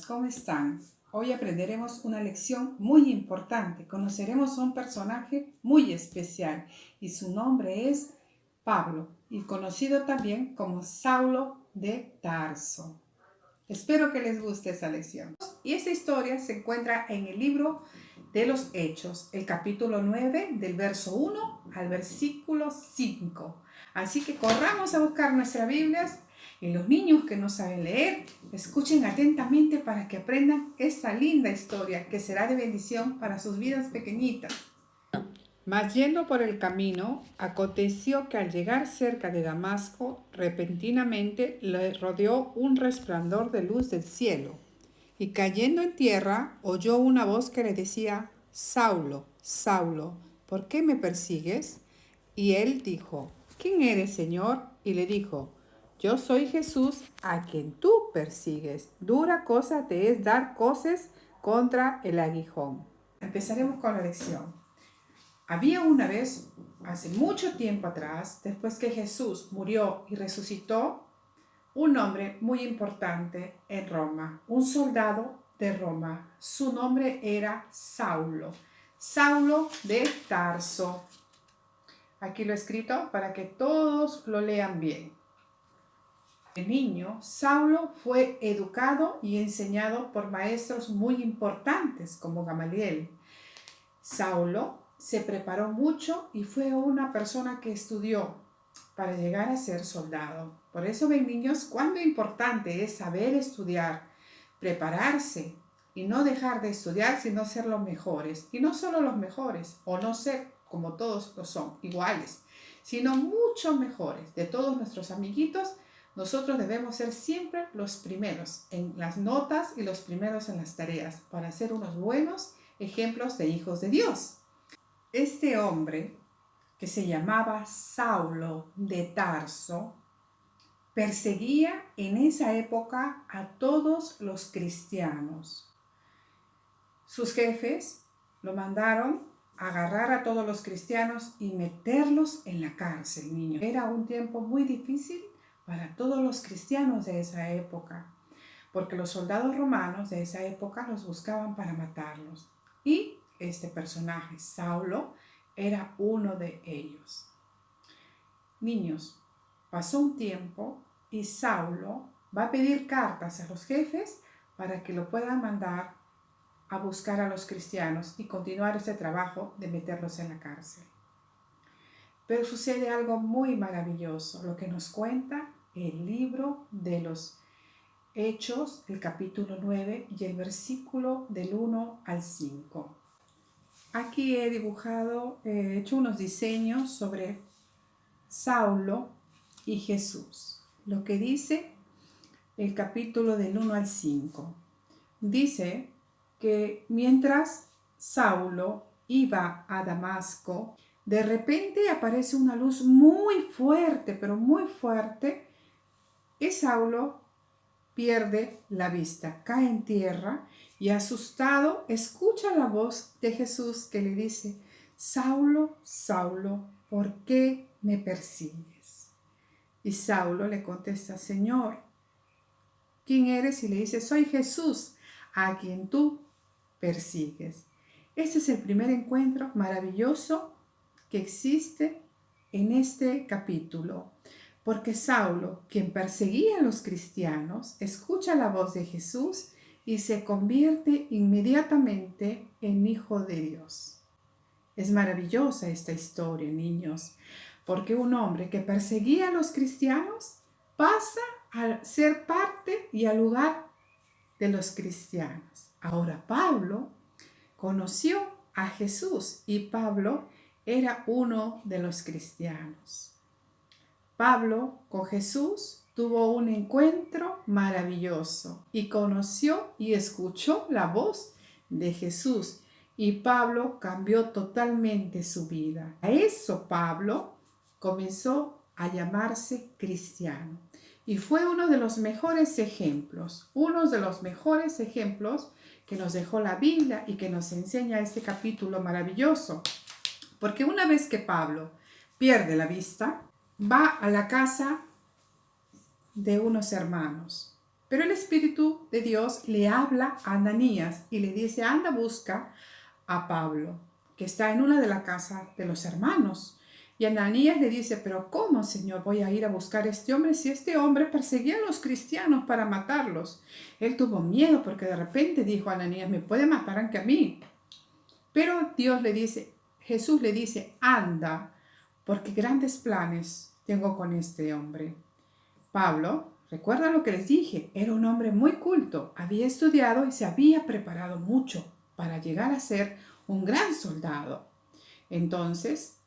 ¿cómo están? Hoy aprenderemos una lección muy importante. Conoceremos a un personaje muy especial y su nombre es Pablo, y conocido también como Saulo de Tarso. Espero que les guste esta lección. Y esta historia se encuentra en el libro de los Hechos, el capítulo 9, del verso 1 al versículo 5. Así que corramos a buscar nuestras Biblias y los niños que no saben leer, escuchen atentamente para que aprendan esta linda historia que será de bendición para sus vidas pequeñitas. Mas yendo por el camino, aconteció que al llegar cerca de Damasco, repentinamente le rodeó un resplandor de luz del cielo. Y cayendo en tierra, oyó una voz que le decía: Saulo, Saulo, ¿por qué me persigues? Y él dijo: ¿Quién eres, Señor? Y le dijo: Yo soy Jesús, a quien tú persigues. Dura cosa te es dar coces contra el aguijón. Empezaremos con la lección. Había una vez, hace mucho tiempo atrás, después que Jesús murió y resucitó, un hombre muy importante en Roma, un soldado de Roma. Su nombre era Saulo, Saulo de Tarso. Aquí lo he escrito para que todos lo lean bien. De niño, Saulo fue educado y enseñado por maestros muy importantes como Gamaliel. Saulo se preparó mucho y fue una persona que estudió para llegar a ser soldado. Por eso ven, niños, cuán importante es saber estudiar, prepararse y no dejar de estudiar, sino ser los mejores. Y no solo los mejores, o no ser como todos lo son, iguales, sino mucho mejores. De todos nuestros amiguitos, nosotros debemos ser siempre los primeros en las notas y los primeros en las tareas para ser unos buenos ejemplos de hijos de Dios. Este hombre, que se llamaba Saulo de Tarso, perseguía en esa época a todos los cristianos. Sus jefes lo mandaron a agarrar a todos los cristianos y meterlos en la cárcel, niños. Era un tiempo muy difícil para todos los cristianos de esa época, porque los soldados romanos de esa época los buscaban para matarlos. Y este personaje, Saulo, era uno de ellos. Niños, pasó un tiempo y Saulo va a pedir cartas a los jefes para que lo puedan mandar a buscar a los cristianos y continuar ese trabajo de meterlos en la cárcel. Pero sucede algo muy maravilloso, lo que nos cuenta el libro de los Hechos, el capítulo 9 y el versículo del 1 al 5. Aquí he dibujado, he hecho unos diseños sobre Saulo y Jesús. Lo que dice el capítulo del 1 al 5. Dice que mientras Saulo iba a Damasco, de repente aparece una luz muy fuerte, pero muy fuerte, y Saulo pierde la vista, cae en tierra y asustado escucha la voz de Jesús que le dice: Saulo, Saulo, ¿por qué me persigues? Y Saulo le contesta: Señor, ¿quién eres? Y le dice: soy Jesús, a quien tú persigues. Este es el primer encuentro maravilloso que existe en este capítulo. Porque Saulo, quien perseguía a los cristianos, escucha la voz de Jesús y se convierte inmediatamente en hijo de Dios. Es maravillosa esta historia, niños, porque un hombre que perseguía a los cristianos pasa a ser parte y al lugar de los cristianos. Ahora Pablo conoció a Jesús y Pablo era uno de los cristianos. Pablo con Jesús tuvo un encuentro maravilloso y conoció y escuchó la voz de Jesús, y Pablo cambió totalmente su vida. A eso Pablo comenzó a llamarse cristiano y fue uno de los mejores ejemplos, que nos dejó la Biblia y que nos enseña este capítulo maravilloso. Porque una vez que Pablo pierde la vista, va a la casa de unos hermanos Pero el Espíritu de Dios le habla a Ananías y le dice, anda, busca a Pablo, que está en una de las casas de los hermanos. Y Ananías le dice, pero ¿cómo, Señor, voy a ir a buscar a este hombre si este hombre perseguía a los cristianos para matarlos? Él tuvo miedo porque de repente dijo a Ananías, me puede matar aunque a mí. Pero Jesús le dice, anda, porque grandes planes tengo con este hombre. Pablo, recuerda lo que les dije, era un hombre muy culto, había estudiado y se había preparado mucho para llegar a ser un gran soldado. Entonces,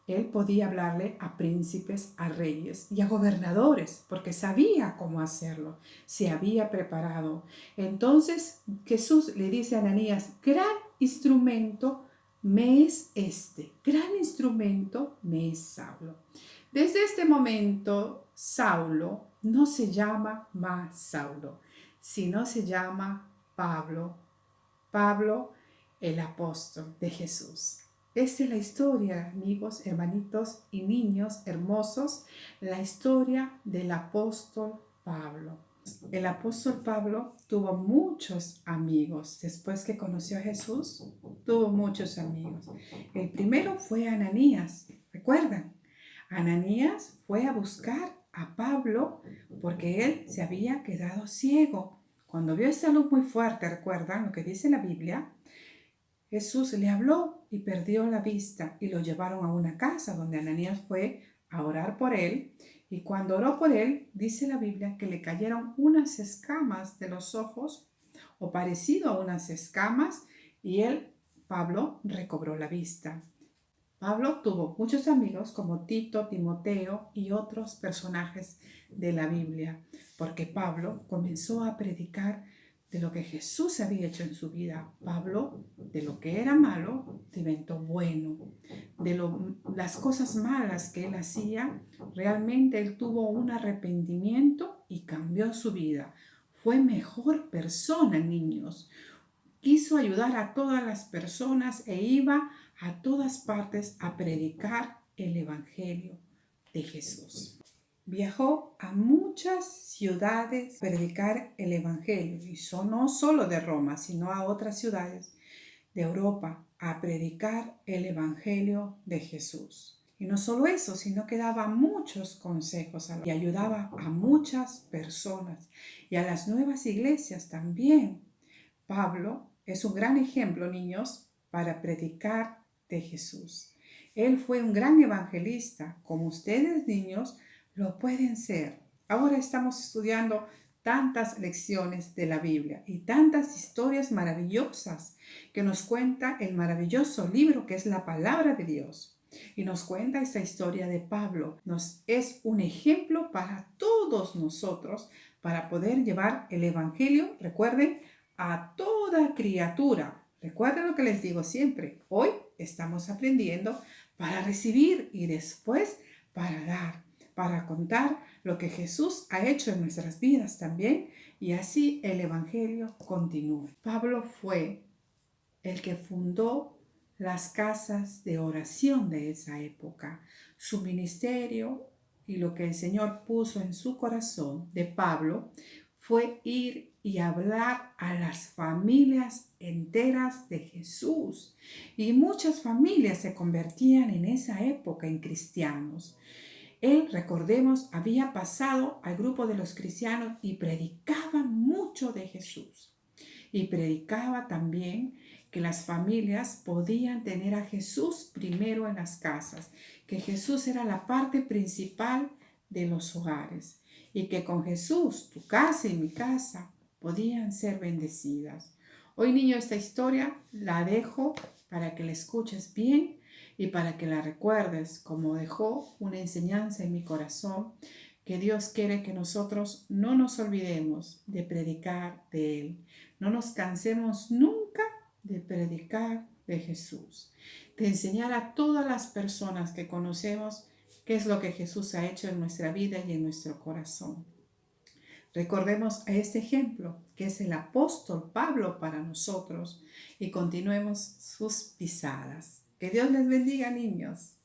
él podía hablarle a príncipes, a reyes y a gobernadores, porque sabía cómo hacerlo, se había preparado. Entonces, Jesús le dice a Ananías, gran instrumento me es este, gran instrumento me es Saulo. Desde este momento, Saulo no se llama más Saulo, sino se llama Pablo. Pablo, el apóstol de Jesús. Esta es la historia, amigos, hermanitos y niños hermosos, la historia del apóstol Pablo. El apóstol Pablo tuvo muchos amigos. Después que conoció a Jesús, tuvo muchos amigos. El primero fue Ananías, ¿recuerdan? Ananías fue a buscar a Pablo porque él se había quedado ciego. Cuando vio esa luz muy fuerte, ¿recuerdan lo que dice la Biblia? Jesús le habló y perdió la vista y lo llevaron a una casa donde Ananías fue a orar por él. Y cuando oró por él, dice la Biblia que le cayeron unas escamas de los ojos o parecido a unas escamas y Pablo, recobró la vista. Pablo tuvo muchos amigos como Tito, Timoteo y otros personajes de la Biblia, porque Pablo comenzó a predicar de lo que Jesús había hecho en su vida. Pablo, de lo que era malo, se inventó bueno. De las cosas malas que él hacía, realmente él tuvo un arrepentimiento y cambió su vida. Fue mejor persona, niños. Quiso ayudar a todas las personas e iba a todas partes a predicar el Evangelio de Jesús. Viajó a muchas ciudades a predicar el Evangelio, y no solo de Roma, sino a otras ciudades de Europa a predicar el Evangelio de Jesús. Y no solo eso, sino que daba muchos consejos y ayudaba a muchas personas y a las nuevas iglesias también. Pablo es un gran ejemplo, niños, para predicar de Jesús. Él fue un gran evangelista, como ustedes, niños, lo pueden ser. Ahora estamos estudiando tantas lecciones de la Biblia y tantas historias maravillosas que nos cuenta el maravilloso libro que es la palabra de Dios. Y nos cuenta esta historia de Pablo. Nos es un ejemplo para todos nosotros para poder llevar el evangelio, recuerden, a toda criatura. Recuerden lo que les digo siempre. Hoy estamos aprendiendo para recibir y después para dar, para contar lo que Jesús ha hecho en nuestras vidas también y así el evangelio continúe. Pablo fue el que fundó las casas de oración de esa época. Su ministerio y lo que el Señor puso en su corazón de Pablo fue ir y hablar a las familias enteras de Jesús. Y muchas familias se convertían en esa época en cristianos. Él, recordemos, había pasado al grupo de los cristianos y predicaba mucho de Jesús. Y predicaba también que las familias podían tener a Jesús primero en las casas, que Jesús era la parte principal de los hogares y que con Jesús, tu casa y mi casa, podían ser bendecidas. Hoy, niño, esta historia la dejo para que la escuches bien y para que la recuerdes, como dejó una enseñanza en mi corazón, que Dios quiere que nosotros no nos olvidemos de predicar de Él. No nos cansemos nunca de predicar de Jesús, de enseñar a todas las personas que conocemos qué es lo que Jesús ha hecho en nuestra vida y en nuestro corazón. Recordemos a este ejemplo que es el apóstol Pablo para nosotros y continuemos sus pisadas. Que Dios les bendiga, niños.